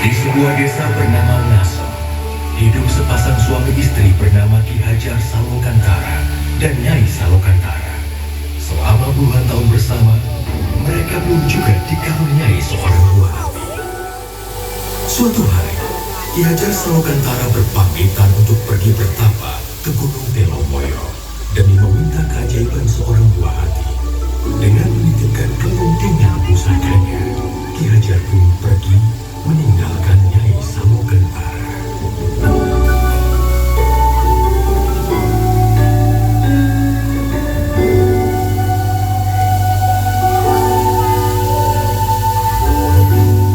Di sebuah desa bernama Ngasem, hidup sepasang suami istri bernama Ki Hajar Salokantara dan Nyai Salokantara. Selama puluhan tahun bersama, mereka pun juga dikaruniai seorang buah hati. Suatu hari, Ki Hajar Salokantara berpamitan untuk pergi bertapa ke Gunung Telomoyo demi meminta keajaiban seorang buah hati. Dengan menitipkan kelunting dan pusakanya, Ki Hajar pun pergi meninggalkan Nyai Salokantara.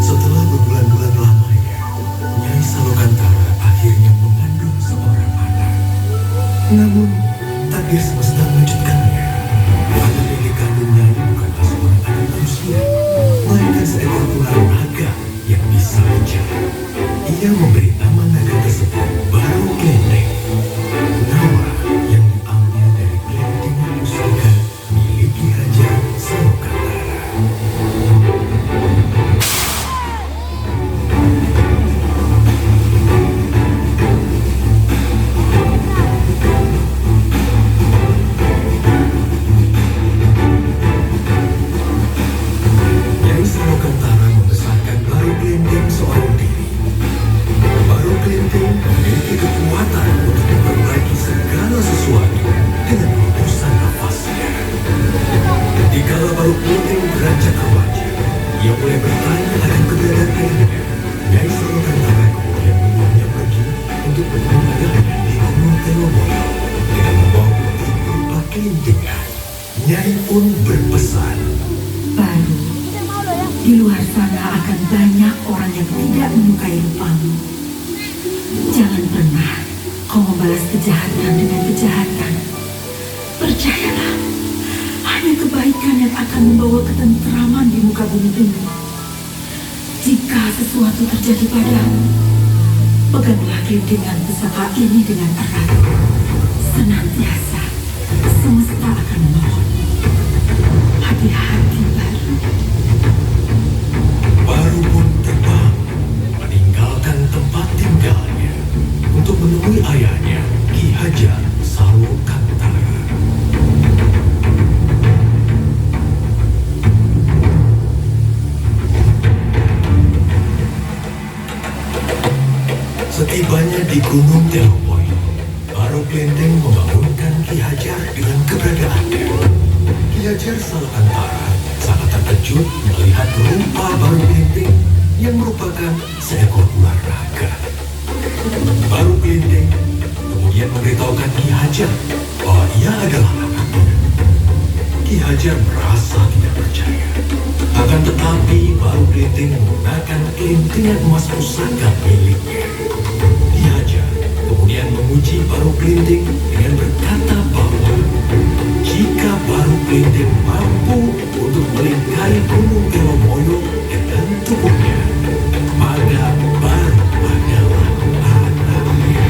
Setelah berbulan-bulan lamanya, Nyai Salokantara akhirnya mengandung seorang anak. Namun, takdir semesta mengejutkannya. Anak yang dikandungnya bukanlah seorang anak manusia, melainkan seekor ular naga yang bisa bicara. Ia memberi nama naga tersebut Baru Klenteng. Nama yang diambil dari kelentingan pusaka milik Ki Hajar Salokantara. Nyai Salokantara membesarkan Baru Klenteng seorang diri. Baru Klenteng memiliki kekuatan untuk memperbaiki segala sesuatu dengan hembusan nafasnya. Dikala Baru Klenteng beranjak remaja, ia mulai bertanya akan keberadaan ayahnya. Nyai Salokantara kemudian menyuruhnya pergi untuk menemui ayahnya di Gunung Telomoyo dengan membawa bukti berupa kelintingan. Nyai pun berpesan, Baru, di luar sana akan banyak orang yang tidak menyukai rupamu. Jangan pernah kau membalas kejahatan dengan kejahatan. Percayalah, hanya kebaikan yang akan membawa ketentraman di muka bumi ini. Jika sesuatu terjadi padamu, peganglah kelintingan pusaka ini dengan erat. Senantiasa, semesta akan menolong. Hati-hati, Baru. Baru pun terbang meninggalkan tempat tinggalnya untuk menemui ayahnya Ki Hajar Salokantara. Setibanya di Gunung Telomoyo, Baru Klenteng membangunkan Ki Hajar dengan keberadaannya. Ki Hajar Salokantara sangat terkejut melihat rupa Baru Klenteng yang merupakan seekor ular naga. Baru Klenteng kemudian memberitahukan Ki Hajar bahwa ia adalah anaknya. Ki Hajar merasa tidak percaya. Akan tetapi Baru Klenteng menggunakan kelintingan emas pusaka miliknya. Ki Hajar kemudian memuji Baru Klenteng dengan berkata bahwa jika Baru Klenteng mampu untuk melingkari Gunung Telomoyo dengan tubuhnya, maka Baru adalah anaknya.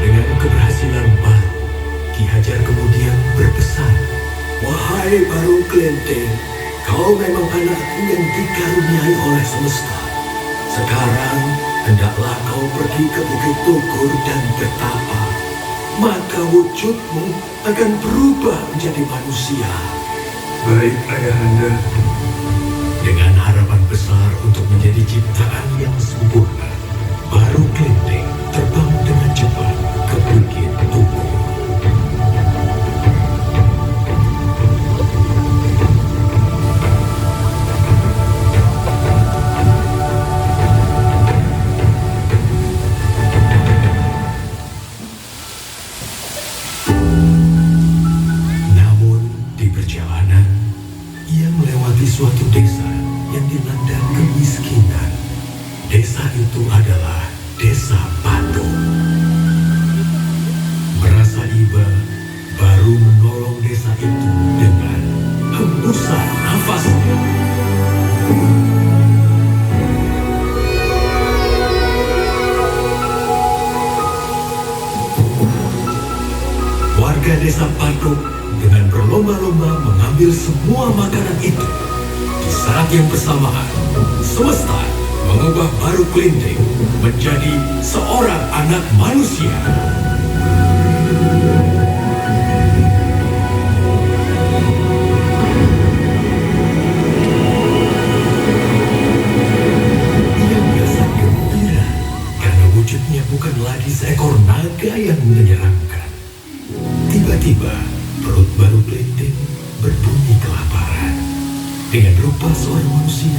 Dengan keberhasilan Baru, Ki Hajar kemudian berpesan, "Wahai Baru Klenteng, kau memang anakku yang dikaruniai oleh semesta. Sekarang, hendaklah kau pergi ke Bukit Tugur dan bertapa. Maka wujudmu akan berubah menjadi manusia." Baik, Ayahanda. Dengan harapan besar untuk menjadi ciptaan yang sempurna, Baru Klenteng terbang dengan cepat ke Bukit Tugur. Namun di perjalanan, ia melewati suatu desa yang dilanda kemiskinan. Desa itu adalah Desa Patung. Merasa iba, Baru menolong desa itu dengan hembusan nafasnya. semua makanan itu. Di saat yang bersamaan, semesta mengubah Baru Kelinting menjadi seorang anak manusia. Ia merasa gembira karena wujudnya bukan lagi seekor naga yang menyeramkan. Tiba-tiba, perut Baru Kelinting berbunyi kelaparan. Dengan rupa seorang manusia,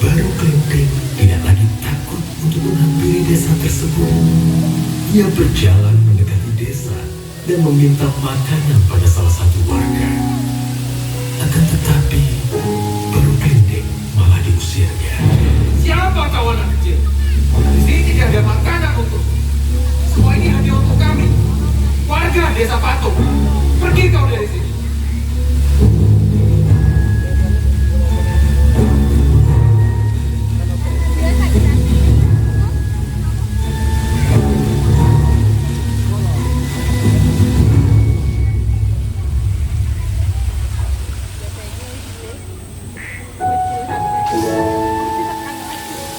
Baru Kelinting tidak lagi takut untuk menghampiri desa tersebut. Ia berjalan mendekati desa dan meminta makanan pada salah satu warga. Akan tetapi, Baru Kelinting malah diusirnya. Siapa kau anak kecil? Di sini tidak ada makanan untuk. Semua ini hanya untuk kami. Warga desa Patung. Pergi kau dari sini.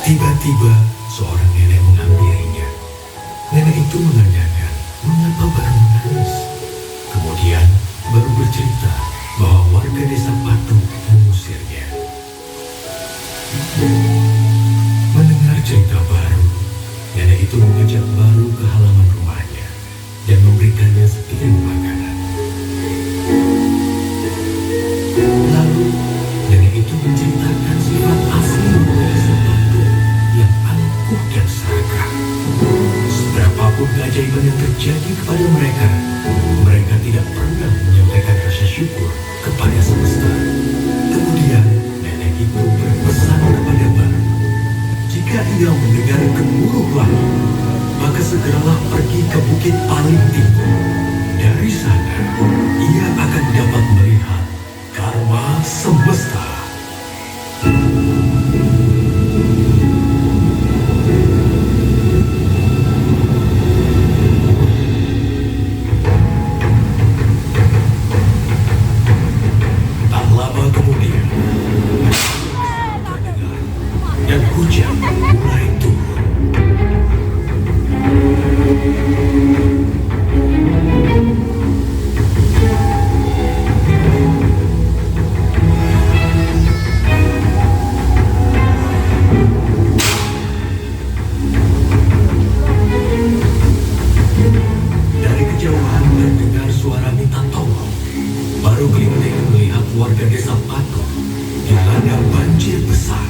Tiba-tiba seorang nenek menghampirinya. Nenek itu menanyakan mengapa Baru menangis. Kemudian Baru bercerita bahwa warga desa Patung mengusirnya. Mendengar cerita Baru, nenek itu mengajak Baru ke halaman rumahnya dan memberikannya sepiring makanan. Lalu nenek itu menceritakan sifat asli warga desa Patung yang angkuh dan serakah. Seberapapun keajaiban yang terjadi kepada mereka, mereka tidak pernah menyampaikan rasa syukur kepada semesta. Kemudian nenek itu berpesan kepada Baru, jika ia mendengar gemuruh langit, maka segeralah pergi ke bukit paling tinggi. Dari sana, ia akan dapat melihat karma semesta. Tak lama kemudian, terdengar dan hujan mulai turun. Dari kejauhan terdengar suara minta tolong. Baru Kelinting melihat warga desa Patung dilanda banjir besar.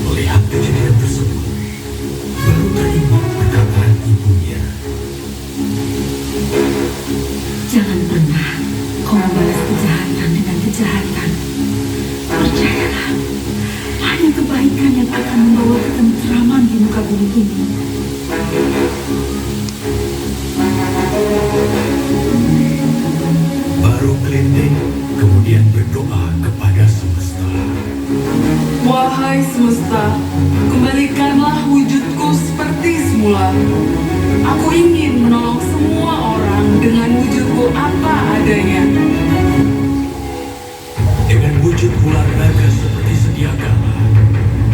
Melihat kejadian tersebut, Baru teringat perkataan ibunya. Jangan pernah kau membalas kejahatan dengan kejahatan. Percayalah, hanya kebaikan yang akan membawa ketentraman di muka bumi ini. Baru Kelinting kemudian berdoa kepada semesta. Wahai semesta, kembalikanlah wujudku seperti semula. Aku ingin menolong semua orang dengan wujudku apa adanya. Dengan wujud ular naga seperti sedia kala,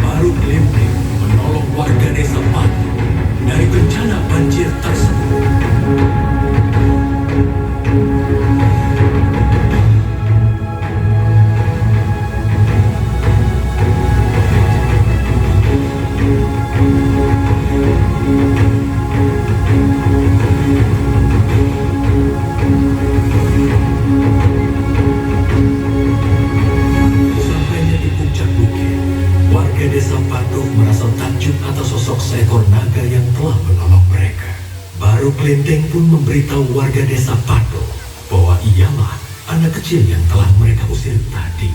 Baru Kelinting menolong warga desa Patung dari bencana banjir tersebut. Sampainya di puncak bukit, warga desa Patung merasa takjub atas sosok seekor naga yang telah menolong mereka. Baru Kelinting pun memberitahu warga desa Patung bahwa ialah anak kecil yang telah mereka usir tadi.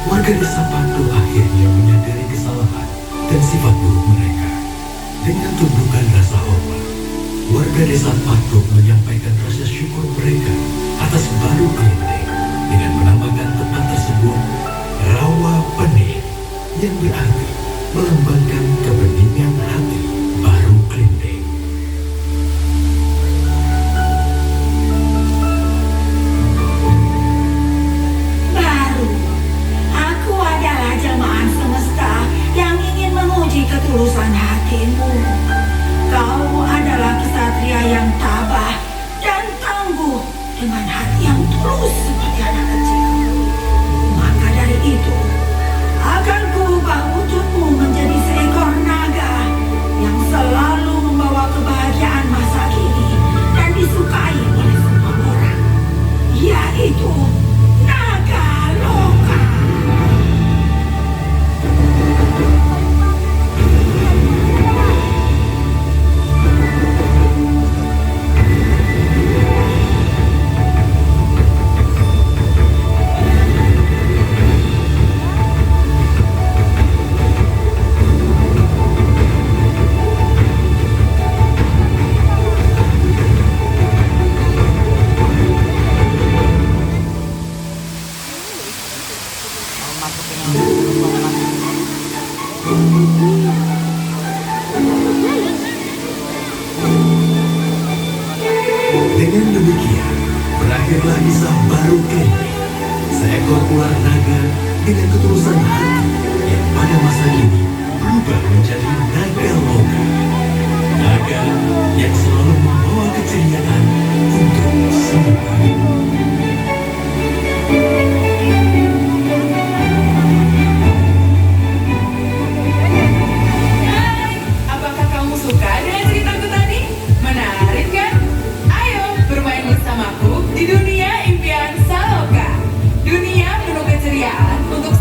Warga desa Patung akhirnya menyadari kesalahan dan sifat buruk mereka. Dengan tumbukan rasa hormat, warga desa Patung menyampaikan rasa syukur mereka atas Baru Kelinting dengan menamakan tempat tersebut Rawa Bening, yang berarti melambangkan kebeningan hati Baru Kelinting. Dengan demikian, berakhirlah kisah baru Clemmy, seekor ular naga dengan ketulusan hati yang pada masa kini berubah menjadi naga loka. Naga yang selalu membawa keceriaan untuk semua. Apakah kamu suka dengan ceritaku tadi? Menarik kan? Ayo bermain bersamaku di dunia impian Saloka. Dunia penuh keceriaan untuk